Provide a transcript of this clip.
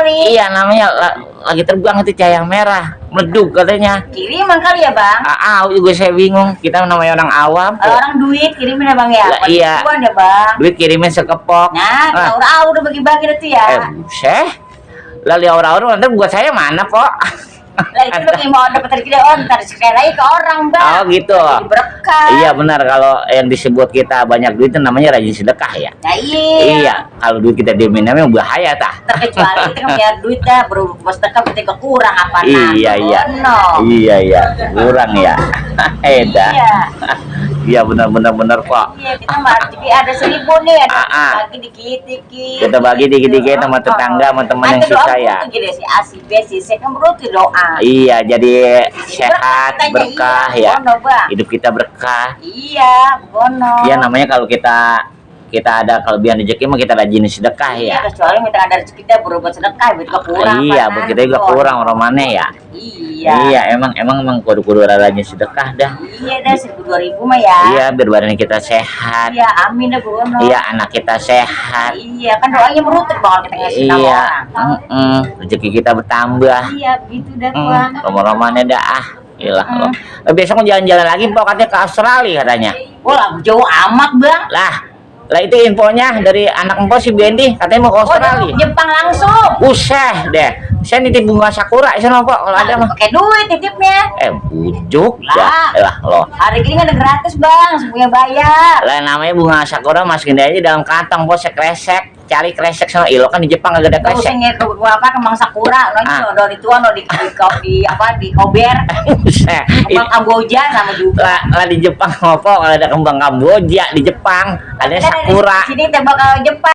kali. Iya, namanya lagi terbang itu cahaya merah, meleduk katanya. Kiriman kali ya bang. Juga saya bingung. Kita namanya orang awam. Kalau orang duit kirimin ya bang ya. Lah, iya. Ya bang. Duit kirimin sekepok. Nah, kita udah bagi-bagi itu ya. Buset. Lalu orang-orang nanti buat saya mana kok? Lah itu lagi mau dapat rezeki ntar sekali lagi ke orang bang. Oh gitu. Berkah. Iya benar, kalau yang disebut kita banyak duit itu namanya rajin sedekah ya. Nah, iya. Kalau duit kita diemin namanya bahaya tah. Terkecuali kita punya duit dah bersedekah kita kurang apa Iya. Iya kurang ya. Eda. Iya benar kok. Iya kita mah rezeki ada 1.000 nih, bagi dikit-dikit. Kita bagi dikit-dikit sama tetangga, sama teman yang susah ya. Gini si A si B si C kan berarti doa. Iya, jadi sehat, berkah ya. Hidup kita berkah. Iya, begono. Iya namanya kalau kita ada kelebihan rezeki mah kita rajin sedekah ya. Iya, kecuali kita ada rezeki kita berbuat sedekah, kita kurang. Iya, kita juga kurang romane ya. Iya, emang kudu rajin sedekah dah. Iya dah 1.000-2.000 mah ya. Iya, biar badan kita sehat. Iya, amin dah begono. Iya, anak kita sehat. Iya, kan doanya merutuk banget kita ngasih sama orang. Rezeki kita bertambah. Iya, begitu dah Bang. Romane dah Iyalah lo. Besok mau jalan-jalan lagi pokoknya ke Australia katanya. Wah, jauh amat Bang. Lah itu infonya dari anak empok si Bendi katanya mau ke Australia. Jepang langsung. Usah deh. Saya nitip bunga sakura sana Pak kalau ada mah. Pakai duit titipnya. Bujuk lah lo. Hari ini kan ada gratis Bang, semuanya bayar. Lah namanya bunga sakura masukin aja dalam kantong bos kresek. Cari kresek sana ilo kan di Jepang agak ada kresek. Terus apa kembang sakura, no di tua no di kober. Kembang Kamboja sama juga. Lah di Jepang apa kalau ada kembang Kamboja di Jepang ada sakura. Sini tembak Jepang.